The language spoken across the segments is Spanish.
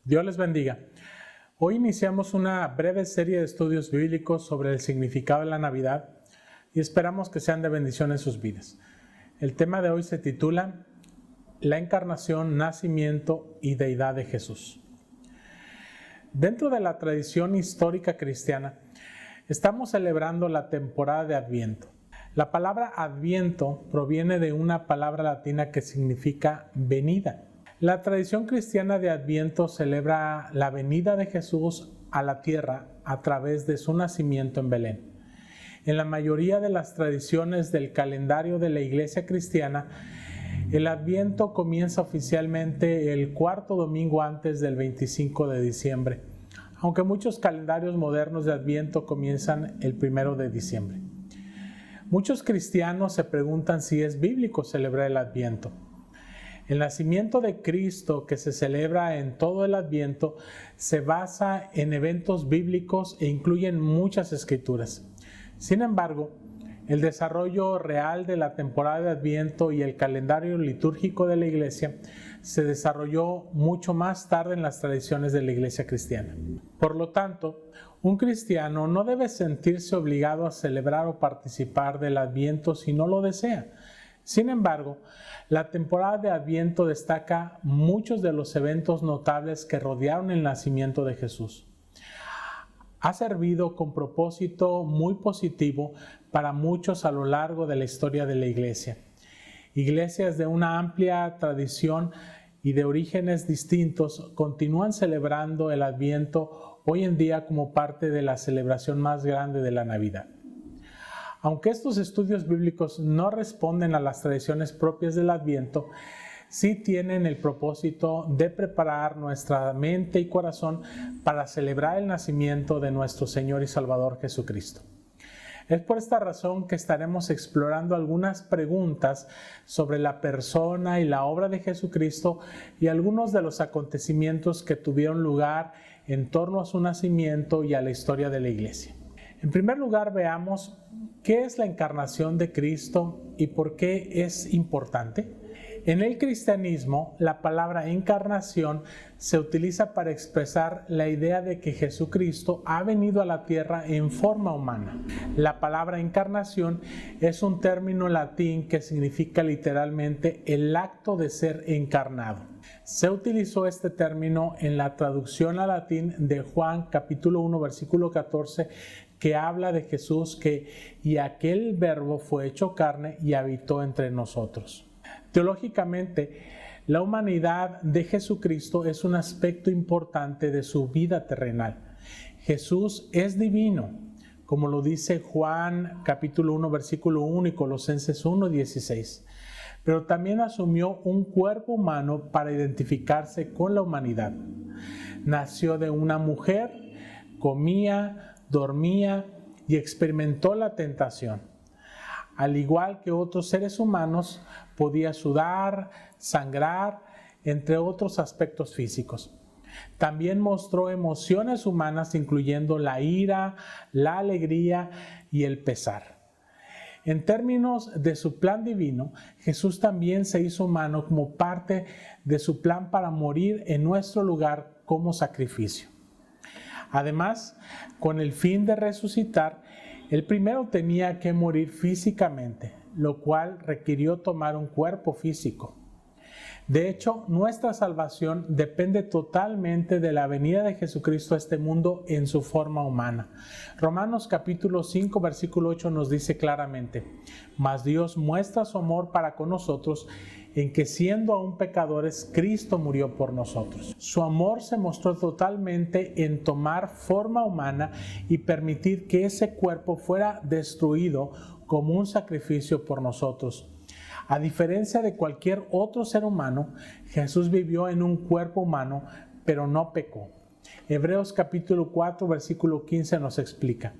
Dios les bendiga. Hoy iniciamos una breve serie de estudios bíblicos sobre el significado de la Navidad y esperamos que sean de bendición en sus vidas. El tema de hoy se titula La encarnación, nacimiento y deidad de Jesús. Dentro de la tradición histórica cristiana, estamos celebrando la temporada de Adviento. La palabra Adviento proviene de una palabra latina que significa venida. La tradición cristiana de Adviento celebra la venida de Jesús a la tierra a través de su nacimiento en Belén. En la mayoría de las tradiciones del calendario de la Iglesia cristiana, el Adviento comienza oficialmente el cuarto domingo antes del 25 de diciembre, aunque muchos calendarios modernos de Adviento comienzan el 1 de diciembre. Muchos cristianos se preguntan si es bíblico celebrar el Adviento. El nacimiento de Cristo que se celebra en todo el Adviento se basa en eventos bíblicos e incluyen muchas escrituras. Sin embargo, el desarrollo real de la temporada de Adviento y el calendario litúrgico de la Iglesia se desarrolló mucho más tarde en las tradiciones de la Iglesia cristiana. Por lo tanto, un cristiano no debe sentirse obligado a celebrar o participar del Adviento si no lo desea. Sin embargo, la temporada de Adviento destaca muchos de los eventos notables que rodearon el nacimiento de Jesús. Ha servido con propósito muy positivo para muchos a lo largo de la historia de la Iglesia. Iglesias de una amplia tradición y de orígenes distintos continúan celebrando el Adviento hoy en día como parte de la celebración más grande de la Navidad. Aunque estos estudios bíblicos no responden a las tradiciones propias del Adviento, sí tienen el propósito de preparar nuestra mente y corazón para celebrar el nacimiento de nuestro Señor y Salvador Jesucristo. Es por esta razón que estaremos explorando algunas preguntas sobre la persona y la obra de Jesucristo y algunos de los acontecimientos que tuvieron lugar en torno a su nacimiento y a la historia de la Iglesia. En primer lugar, veamos qué es la encarnación de Cristo y por qué es importante. En el cristianismo, la palabra encarnación se utiliza para expresar la idea de que Jesucristo ha venido a la tierra en forma humana. La palabra encarnación es un término latín que significa literalmente el acto de ser encarnado. Se utilizó este término en la traducción al latín de Juan capítulo 1 versículo 14 que habla de Jesús y aquel verbo fue hecho carne y habitó entre nosotros. Teológicamente, la humanidad de Jesucristo es un aspecto importante de su vida terrenal. Jesús es divino, como lo dice Juan capítulo 1 versículo 1 y Colosenses 1, 16. Pero también asumió un cuerpo humano para identificarse con la humanidad. Nació de una mujer, comía, dormía y experimentó la tentación. Al igual que otros seres humanos, podía sudar, sangrar, entre otros aspectos físicos. También mostró emociones humanas, incluyendo la ira, la alegría y el pesar. En términos de su plan divino, Jesús también se hizo humano como parte de su plan para morir en nuestro lugar como sacrificio. Además, con el fin de resucitar, el primero tenía que morir físicamente, lo cual requirió tomar un cuerpo físico. De hecho, nuestra salvación depende totalmente de la venida de Jesucristo a este mundo en su forma humana. Romanos capítulo 5, versículo 8 nos dice claramente: mas Dios muestra su amor para con nosotros en que siendo aún pecadores, Cristo murió por nosotros. Su amor se mostró totalmente en tomar forma humana y permitir que ese cuerpo fuera destruido como un sacrificio por nosotros. A diferencia de cualquier otro ser humano, Jesús vivió en un cuerpo humano, pero no pecó. Hebreos capítulo 4, versículo 15 nos explica: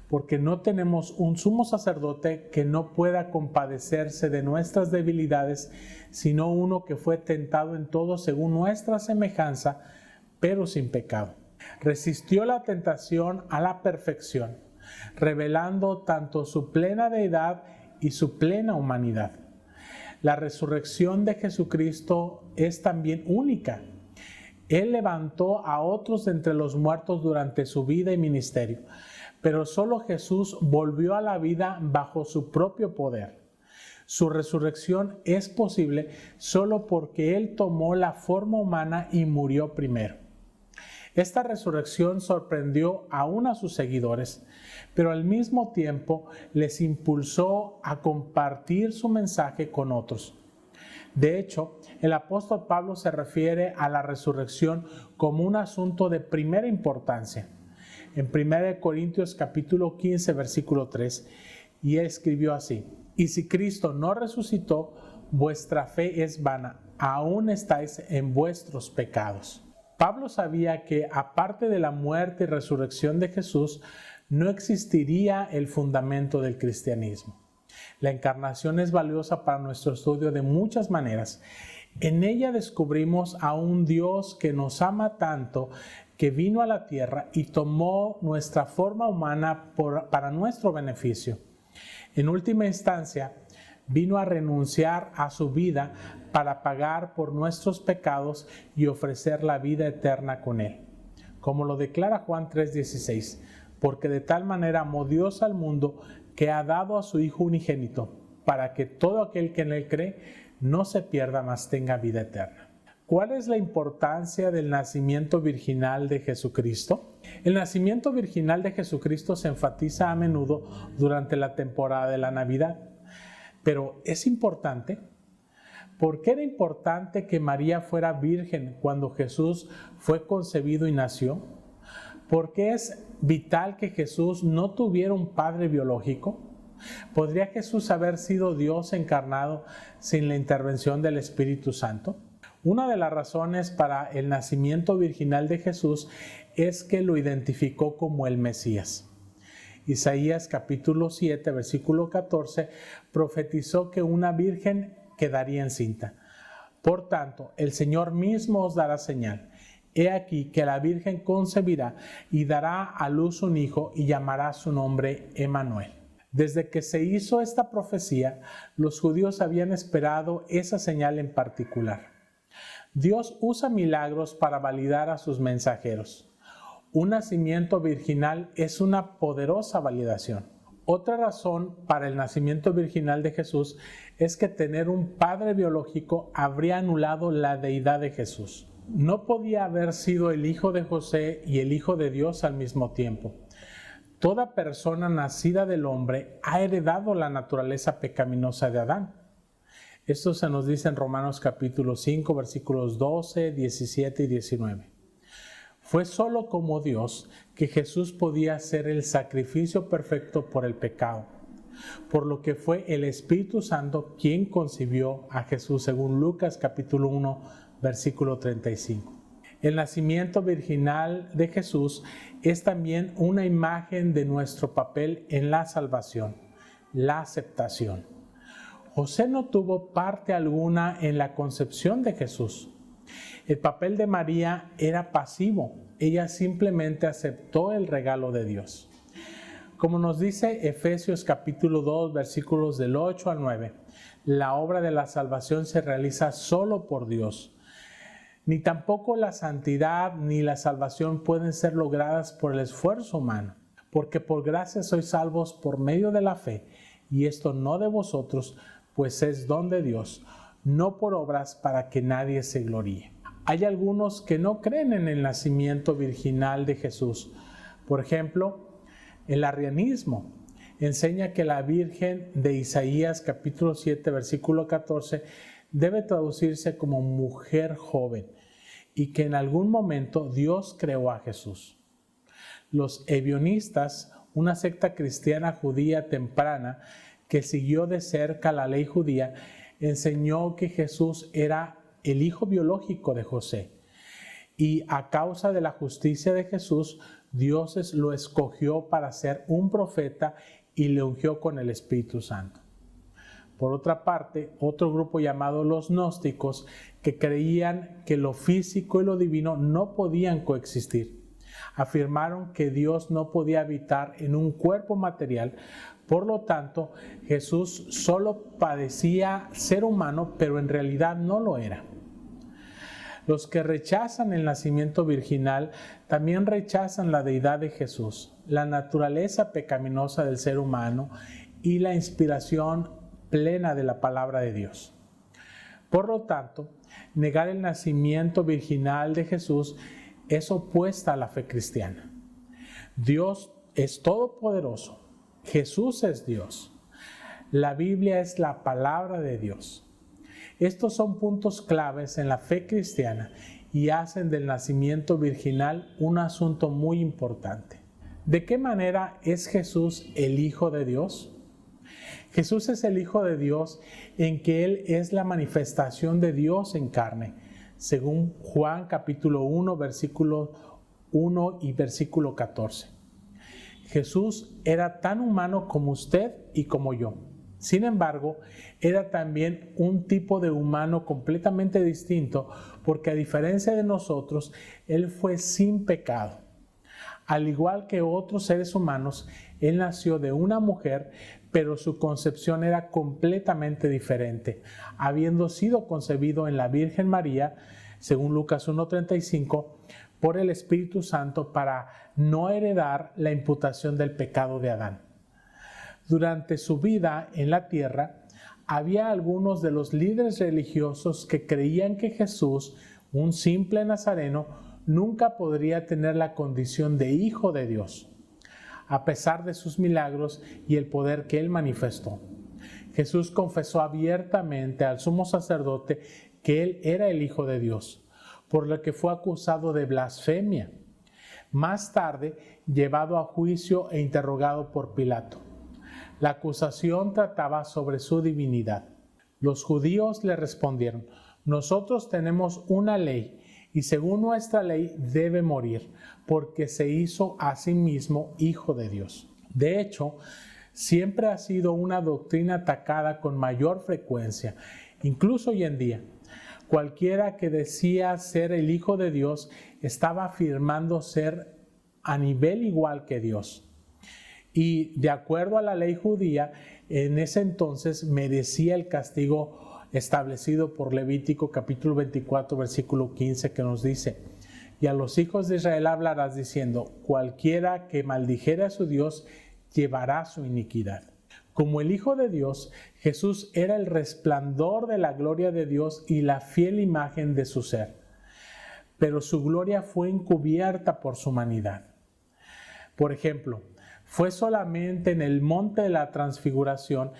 porque no tenemos un sumo sacerdote que no pueda compadecerse de nuestras debilidades, sino uno que fue tentado en todo según nuestra semejanza, pero sin pecado. Resistió la tentación a la perfección, revelando tanto su plena deidad y su plena humanidad. La resurrección de Jesucristo es también única. Él levantó a otros de entre los muertos durante su vida y ministerio, pero solo Jesús volvió a la vida bajo su propio poder. Su resurrección es posible solo porque Él tomó la forma humana y murió primero. Esta resurrección sorprendió aún a sus seguidores, pero al mismo tiempo les impulsó a compartir su mensaje con otros. De hecho, el apóstol Pablo se refiere a la resurrección como un asunto de primera importancia. En 1 Corintios capítulo 15, versículo 3, y él escribió así: y si Cristo no resucitó, vuestra fe es vana, aún estáis en vuestros pecados. Pablo sabía que aparte de la muerte y resurrección de Jesús, no existiría el fundamento del cristianismo. La encarnación es valiosa para nuestro estudio de muchas maneras. En ella descubrimos a un Dios que nos ama tanto, que vino a la tierra y tomó nuestra forma humana para nuestro beneficio. En última instancia, vino a renunciar a su vida para pagar por nuestros pecados y ofrecer la vida eterna con Él. Como lo declara Juan 3:16, porque de tal manera amó Dios al mundo que ha dado a su Hijo unigénito, para que todo aquel que en Él cree no se pierda, mas tenga vida eterna. ¿Cuál es la importancia del nacimiento virginal de Jesucristo? El nacimiento virginal de Jesucristo se enfatiza a menudo durante la temporada de la Navidad. Pero ¿es importante? ¿Por qué era importante que María fuera virgen cuando Jesús fue concebido y nació? ¿Por qué es vital que Jesús no tuviera un padre biológico? ¿Podría Jesús haber sido Dios encarnado sin la intervención del Espíritu Santo? Una de las razones para el nacimiento virginal de Jesús es que lo identificó como el Mesías. Isaías capítulo 7, versículo 14, profetizó que una virgen quedaría encinta. Por tanto, el Señor mismo os dará señal. He aquí que la virgen concebirá y dará a luz un hijo y llamará su nombre Emmanuel. Desde que se hizo esta profecía, los judíos habían esperado esa señal en particular. Dios usa milagros para validar a sus mensajeros. Un nacimiento virginal es una poderosa validación. Otra razón para el nacimiento virginal de Jesús es que tener un padre biológico habría anulado la deidad de Jesús. No podía haber sido el hijo de José y el hijo de Dios al mismo tiempo. Toda persona nacida del hombre ha heredado la naturaleza pecaminosa de Adán. Esto se nos dice en Romanos capítulo 5, versículos 12, 17 y 19. Fue solo como Dios que Jesús podía hacer el sacrificio perfecto por el pecado, por lo que fue el Espíritu Santo quien concibió a Jesús, según Lucas capítulo 1, versículo 35. El nacimiento virginal de Jesús es también una imagen de nuestro papel en la salvación, la aceptación. José no tuvo parte alguna en la concepción de Jesús. El papel de María era pasivo. Ella simplemente aceptó el regalo de Dios. Como nos dice Efesios capítulo 2, versículos del 8 al 9, la obra de la salvación se realiza solo por Dios. Ni tampoco la santidad ni la salvación pueden ser logradas por el esfuerzo humano, porque por gracia sois salvos por medio de la fe, y esto no de vosotros, pues es don de Dios, no por obras para que nadie se gloríe. Hay algunos que no creen en el nacimiento virginal de Jesús. Por ejemplo, el arrianismo enseña que la Virgen de Isaías capítulo 7, versículo 14, debe traducirse como mujer joven y que en algún momento Dios creó a Jesús. Los ebionistas, una secta cristiana judía temprana que siguió de cerca la ley judía, enseñó que Jesús era el hijo biológico de José. Y a causa de la justicia de Jesús, Dios lo escogió para ser un profeta y le ungió con el Espíritu Santo. Por otra parte, otro grupo llamado los gnósticos, que creían que lo físico y lo divino no podían coexistir. Afirmaron que Dios no podía habitar en un cuerpo material, por lo tanto, Jesús solo padecía ser humano, pero en realidad no lo era. Los que rechazan el nacimiento virginal también rechazan la deidad de Jesús, la naturaleza pecaminosa del ser humano y la inspiración plena de la palabra de Dios. Por lo tanto, negar el nacimiento virginal de Jesús es opuesta a la fe cristiana. Dios es todopoderoso. Jesús es Dios. La Biblia es la palabra de Dios. Estos son puntos claves en la fe cristiana y hacen del nacimiento virginal un asunto muy importante. ¿De qué manera es Jesús el Hijo de Dios? Jesús es el Hijo de Dios en que Él es la manifestación de Dios en carne, según Juan capítulo 1, versículo 1 y versículo 14. Jesús era tan humano como usted y como yo. Sin embargo, era también un tipo de humano completamente distinto, porque a diferencia de nosotros, Él fue sin pecado. Al igual que otros seres humanos, Él nació de una mujer, pero su concepción era completamente diferente, habiendo sido concebido en la Virgen María, según Lucas 1:35, por el Espíritu Santo para no heredar la imputación del pecado de Adán. Durante su vida en la tierra, había algunos de los líderes religiosos que creían que Jesús, un simple nazareno, nunca podría tener la condición de Hijo de Dios, a pesar de sus milagros y el poder que Él manifestó. Jesús confesó abiertamente al sumo sacerdote que Él era el Hijo de Dios, por lo que fue acusado de blasfemia. Más tarde, llevado a juicio e interrogado por Pilato. La acusación trataba sobre su divinidad. Los judíos le respondieron: nosotros tenemos una ley y según nuestra ley debe morir, porque se hizo a sí mismo Hijo de Dios. De hecho, siempre ha sido una doctrina atacada con mayor frecuencia, incluso hoy en día. Cualquiera que decía ser el Hijo de Dios estaba afirmando ser a nivel igual que Dios. Y de acuerdo a la ley judía, en ese entonces merecía el castigo establecido por Levítico capítulo 24, versículo 15, que nos dice: y a los hijos de Israel hablarás diciendo, cualquiera que maldijere a su Dios llevará su iniquidad. Como el Hijo de Dios, Jesús era el resplandor de la gloria de Dios y la fiel imagen de su ser. Pero su gloria fue encubierta por su humanidad. Por ejemplo, fue solamente en el monte de la transfiguración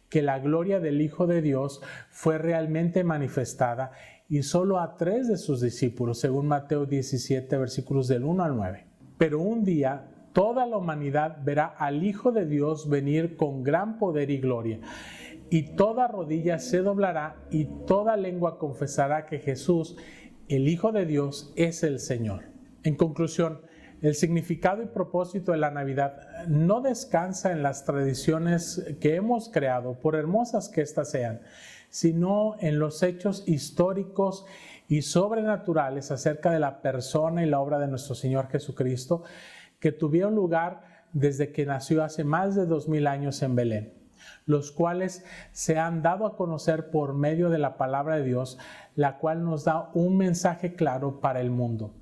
que la gloria del Hijo de Dios fue realmente manifestada, y solo a 3 de sus discípulos, según Mateo 17, versículos del 1 al 9. Pero un día toda la humanidad verá al Hijo de Dios venir con gran poder y gloria, y toda rodilla se doblará y toda lengua confesará que Jesús, el Hijo de Dios, es el Señor. En conclusión, el significado y propósito de la Navidad no descansa en las tradiciones que hemos creado, por hermosas que éstas sean, sino en los hechos históricos y sobrenaturales acerca de la persona y la obra de nuestro Señor Jesucristo, que tuvieron lugar desde que nació hace más de 2000 años en Belén, los cuales se han dado a conocer por medio de la palabra de Dios, la cual nos da un mensaje claro para el mundo.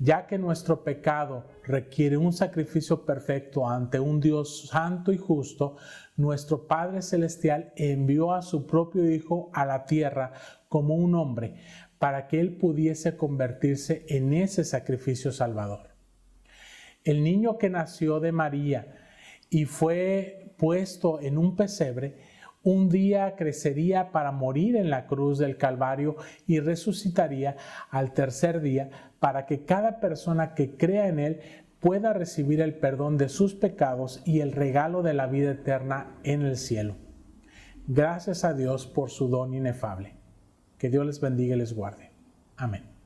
Ya que nuestro pecado requiere un sacrificio perfecto ante un Dios santo y justo, nuestro Padre Celestial envió a su propio Hijo a la tierra como un hombre, para que Él pudiese convertirse en ese sacrificio salvador. El niño que nació de María y fue puesto en un pesebre, un día crecería para morir en la cruz del Calvario y resucitaría al tercer día para que cada persona que crea en Él pueda recibir el perdón de sus pecados y el regalo de la vida eterna en el cielo. Gracias a Dios por su don inefable. Que Dios les bendiga y les guarde. Amén.